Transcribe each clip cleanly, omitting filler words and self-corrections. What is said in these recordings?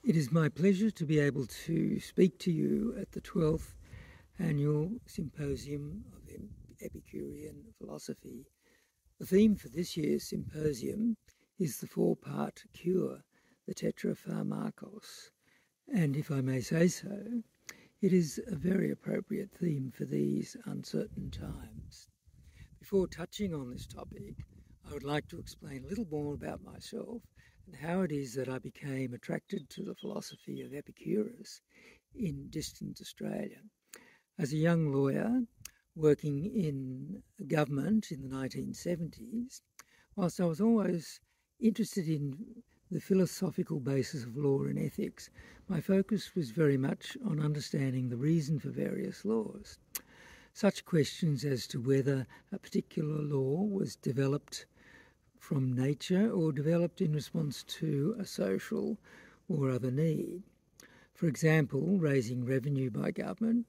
It is my pleasure to be able to speak to you at the 12th Annual Symposium of Epicurean Philosophy. The theme for this year's symposium is the four-part cure, the tetrapharmakos, and if I may say so, it is a very appropriate theme for these uncertain times. Before touching on this topic, I would like to explain a little more about myself and how it is that I became attracted to the philosophy of Epicurus in distant Australia. As a young lawyer working in government in the 1970s, whilst I was always interested in the philosophical basis of law and ethics, my focus was very much on understanding the reason for various laws. Such questions as to whether a particular law was developed from nature or developed in response to a social or other need. For example, raising revenue by government,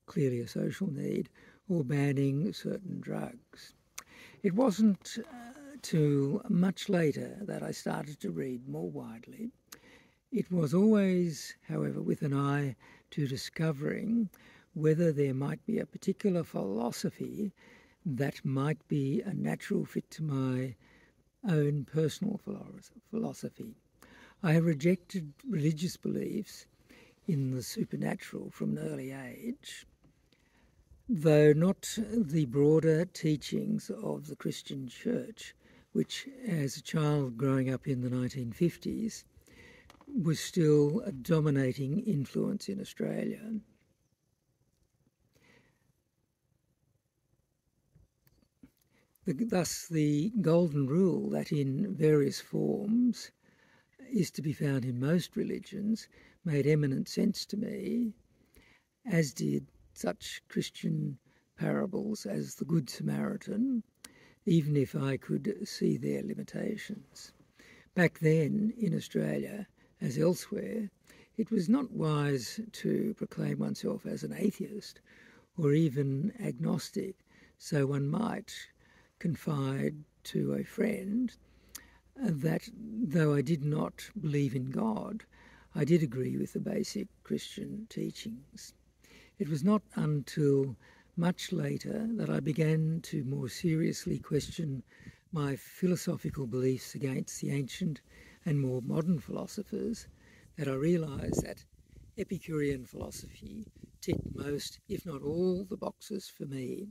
clearly a social need, or banning certain drugs. It wasn't till much later that I started to read more widely. It was always, however, with an eye to discovering whether there might be a particular philosophy that might be a natural fit to my own personal philosophy. I have rejected religious beliefs in the supernatural from an early age, though not the broader teachings of the Christian Church, which as a child growing up in the 1950s was still a dominating influence in Australia. Thus, the golden rule that in various forms is to be found in most religions made eminent sense to me, as did such Christian parables as the Good Samaritan, even if I could see their limitations. Back then, in Australia, as elsewhere, it was not wise to proclaim oneself as an atheist or even agnostic, so one might confide to a friend that though I did not believe in God, I did agree with the basic Christian teachings. It was not until much later that I began to more seriously question my philosophical beliefs against the ancient and more modern philosophers that I realised that Epicurean philosophy ticked most, if not all, the boxes for me.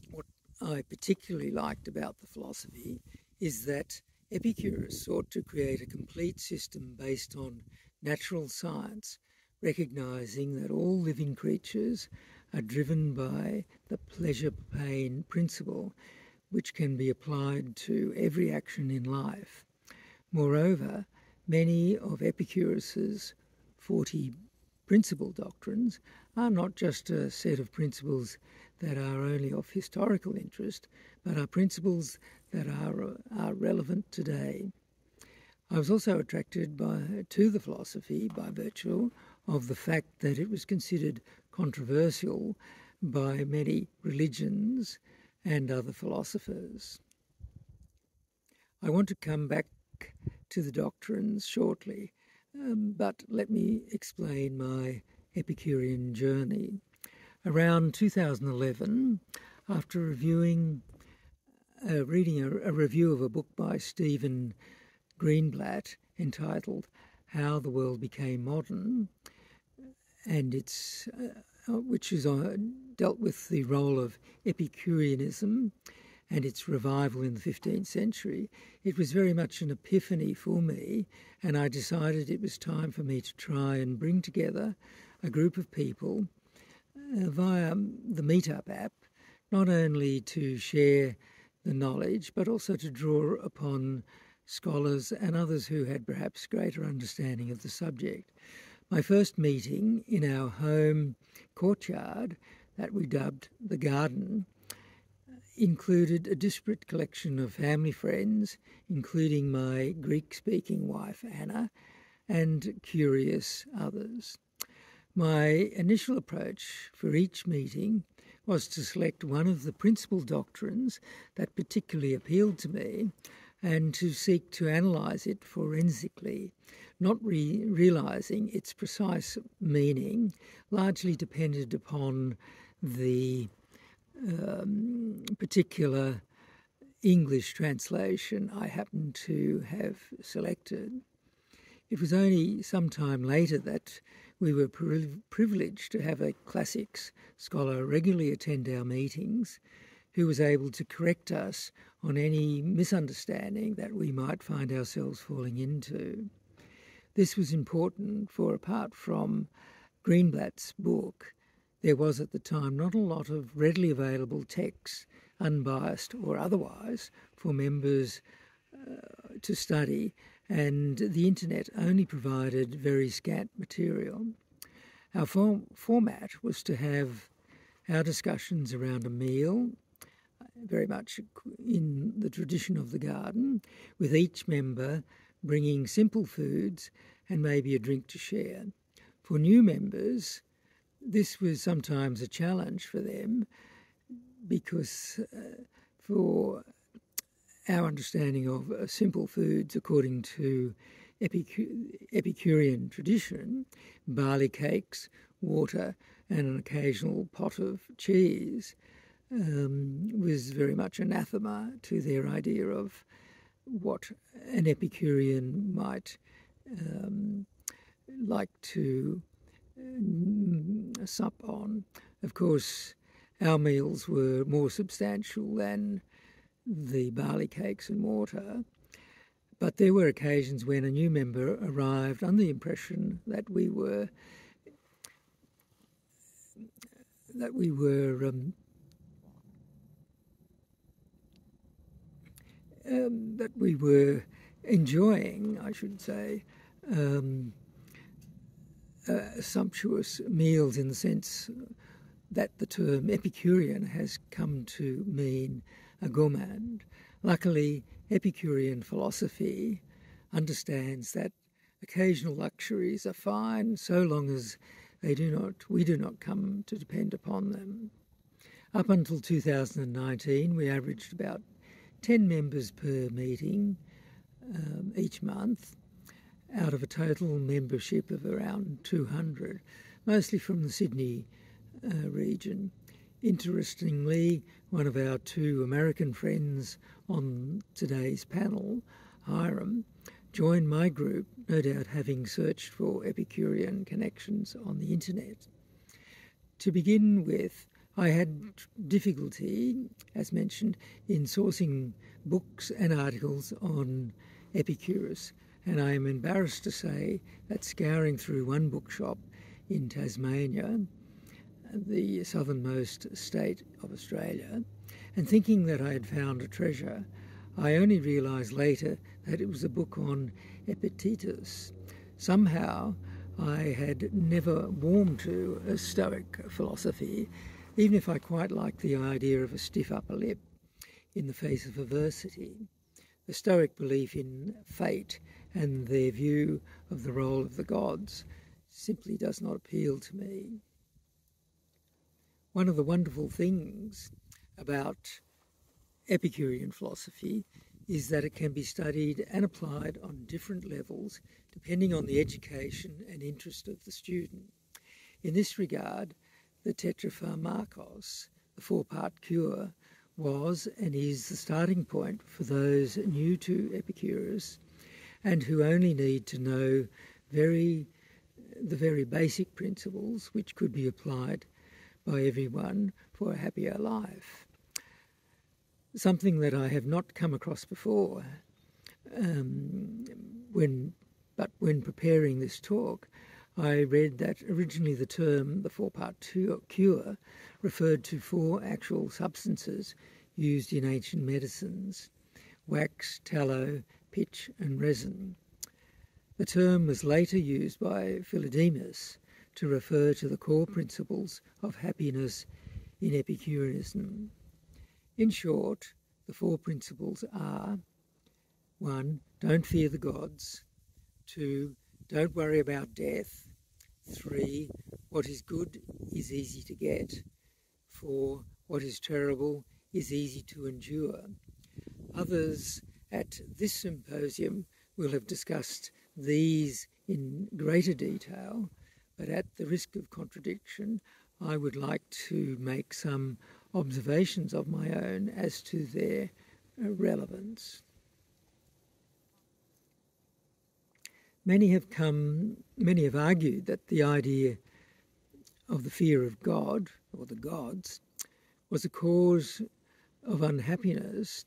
What I particularly liked about the philosophy is that Epicurus sought to create a complete system based on natural science, recognising that all living creatures are driven by the pleasure-pain principle, which can be applied to every action in life. Moreover, many of Epicurus's 40 principle doctrines are not just a set of principles that are only of historical interest, but are principles that are relevant today. I was also attracted to the philosophy by virtue of the fact that it was considered controversial by many religions and other philosophers. I want to come back to the doctrines shortly, but let me explain my Epicurean journey. Around 2011, after reading a review of a book by Stephen Greenblatt entitled How the World Became Modern, and which is dealt with the role of Epicureanism and its revival in the 15th century, it was very much an epiphany for me, and I decided it was time for me to try and bring together a group of people via the Meetup app, not only to share the knowledge, but also to draw upon scholars and others who had perhaps greater understanding of the subject. My first meeting in our home courtyard, that we dubbed the Garden, included a disparate collection of family friends, including my Greek-speaking wife Anna, and curious others. My initial approach for each meeting was to select one of the principal doctrines that particularly appealed to me and to seek to analyse it forensically, not realising its precise meaning largely depended upon the particular English translation I happened to have selected. It was only some time later that we were privileged to have a classics scholar regularly attend our meetings, who was able to correct us on any misunderstanding that we might find ourselves falling into. This was important, for apart from Greenblatt's book, there was at the time not a lot of readily available texts, unbiased or otherwise, for members to study, and the internet only provided very scant material. Our format was to have our discussions around a meal, very much in the tradition of the garden, with each member bringing simple foods and maybe a drink to share. For new members, this was sometimes a challenge for them because for our understanding of simple foods according to Epicurean tradition, barley cakes, water and an occasional pot of cheese was very much anathema to their idea of what an Epicurean might like to sup on. Of course, our meals were more substantial than the barley cakes and water, but there were occasions when a new member arrived under the impression that we were enjoying, I should say, sumptuous meals in the sense that the term Epicurean has come to mean a gourmand. Luckily, Epicurean philosophy understands that occasional luxuries are fine so long as we do not come to depend upon them. Up until 2019, we averaged about 10 members per meeting each month, out of a total membership of around 200, mostly from the Sydney region. Interestingly, one of our two American friends on today's panel, Hiram, joined my group, no doubt having searched for Epicurean connections on the internet. To begin with, I had difficulty, as mentioned, in sourcing books and articles on Epicurus, and I am embarrassed to say that scouring through one bookshop in Tasmania, the southernmost state of Australia, and thinking that I had found a treasure, I only realised later that it was a book on Epictetus. Somehow I had never warmed to a Stoic philosophy, even if I quite liked the idea of a stiff upper lip in the face of adversity. The Stoic belief in fate and their view of the role of the gods simply does not appeal to me. One of the wonderful things about Epicurean philosophy is that it can be studied and applied on different levels depending on the education and interest of the student. In this regard, the Tetrapharmakos, the four-part cure, was and is the starting point for those new to Epicurus and who only need to know the very basic principles which could be applied by everyone for a happier life. Something that I have not come across before when preparing this talk, I read that originally the term, the four-part cure, referred to four actual substances used in ancient medicines: wax, tallow, pitch and resin. The term was later used by Philodemus to refer to the core principles of happiness in Epicureanism. In short, the four principles are: 1. Don't fear the gods. 2. Don't worry about death. 3. What is good is easy to get. 4. What is terrible is easy to endure. Others At this symposium, we'll have discussed these in greater detail, but at the risk of contradiction, I would like to make some observations of my own as to their relevance. Many have argued that the idea of the fear of God, or the gods, was a cause of unhappiness,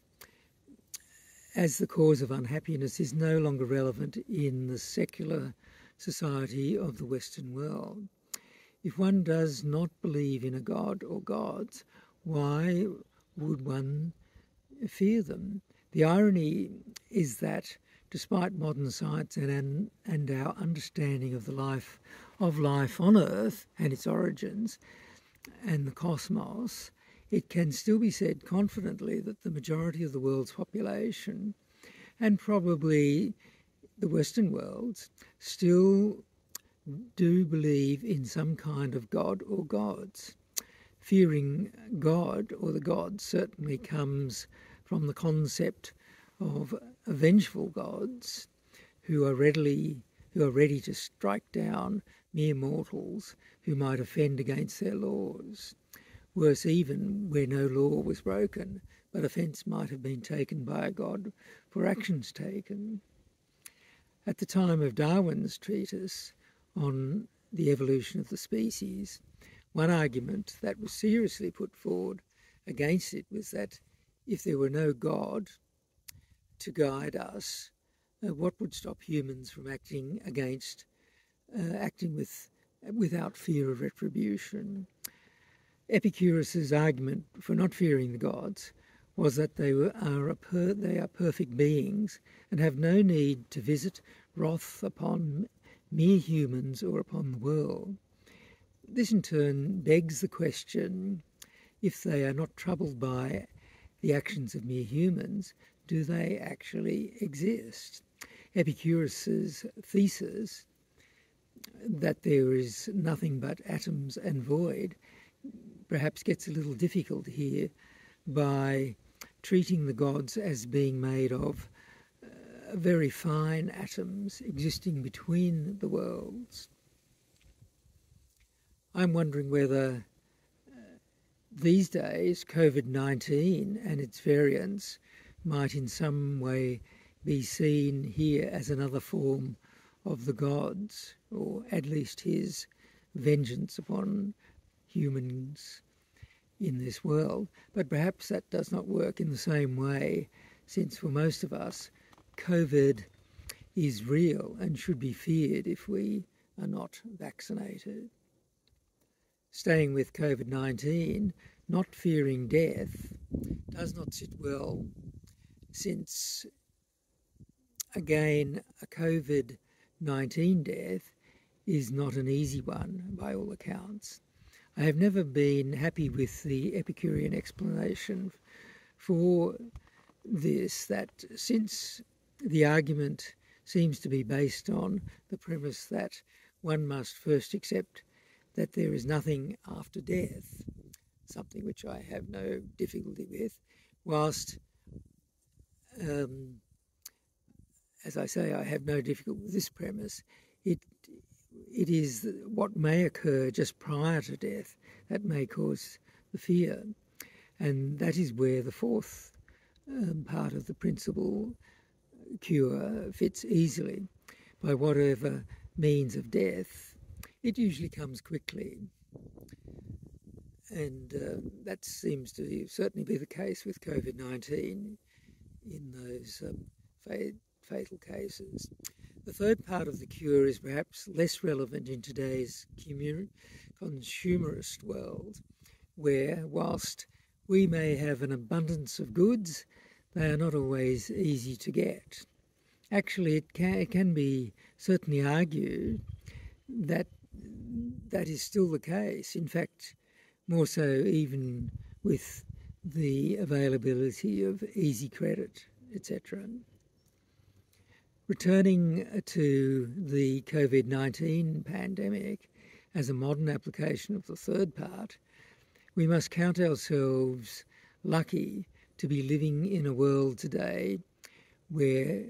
as the cause of unhappiness is no longer relevant in the secular society of the Western world. If one does not believe in a god or gods, why would one fear them? The irony is that despite modern science and our understanding of the life on Earth and its origins and the cosmos, it can still be said confidently that the majority of the world's population, and probably the Western world, still do believe in some kind of god or gods. Fearing God or the gods certainly comes from the concept of vengeful gods who are ready to strike down mere mortals who might offend against their laws. Worse even, where no law was broken, but offence might have been taken by a god for actions taken. At the time of Darwin's treatise on the evolution of the species, one argument that was seriously put forward against it was that if there were no God to guide us, what would stop humans from acting without fear of retribution? Epicurus's argument for not fearing the gods was that they are perfect beings and have no need to visit wrath upon mere humans or upon the world. This in turn begs the question, if they are not troubled by the actions of mere humans, do they actually exist? Epicurus's thesis that there is nothing but atoms and void perhaps gets a little difficult here by treating the gods as being made of very fine atoms existing between the worlds. I'm wondering whether these days COVID-19 and its variants might in some way be seen here as another form of the gods, or at least his vengeance upon humans in this world. But perhaps that does not work in the same way, since for most of us, COVID is real and should be feared if we are not vaccinated. Staying with COVID-19, not fearing death does not sit well, since, again, a COVID-19 death is not an easy one by all accounts. I have never been happy with the Epicurean explanation for this, that since the argument seems to be based on the premise that one must first accept that there is nothing after death, something which I have no difficulty with, whilst, as I say, I have no difficulty with this premise, it is what may occur just prior to death that may cause the fear. And that is where the fourth part of the principle cure fits easily. By whatever means of death, it usually comes quickly. And that seems to certainly be the case with COVID-19 in those fatal cases. The third part of the cure is perhaps less relevant in today's consumerist world, where whilst we may have an abundance of goods, they are not always easy to get. Actually, it can be certainly argued that that is still the case. In fact, more so even with the availability of easy credit, etc. Returning to the COVID-19 pandemic as a modern application of the third part, we must count ourselves lucky to be living in a world today where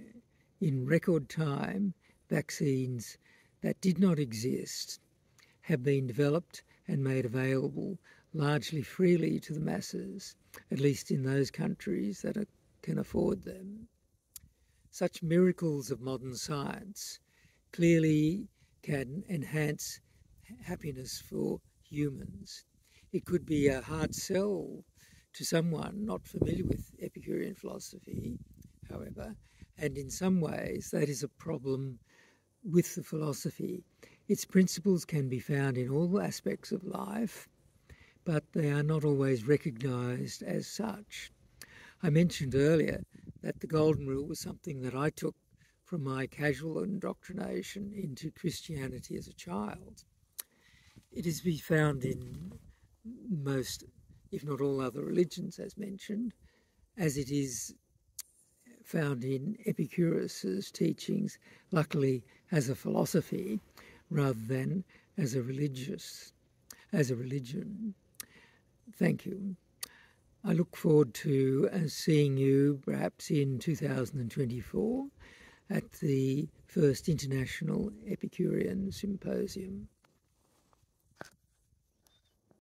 in record time vaccines that did not exist have been developed and made available largely freely to the masses, at least in those countries that can afford them. Such miracles of modern science clearly can enhance happiness for humans. It could be a hard sell to someone not familiar with Epicurean philosophy, however, and in some ways that is a problem with the philosophy. Its principles can be found in all aspects of life, but they are not always recognised as such. I mentioned earlier that the Golden Rule was something that I took from my casual indoctrination into Christianity as a child. It is to be found in most, if not all, other religions, as mentioned, as it is found in Epicurus's teachings, luckily as a philosophy rather than as a religion. Thank you. I look forward to seeing you perhaps in 2024 at the first International Epicurean Symposium.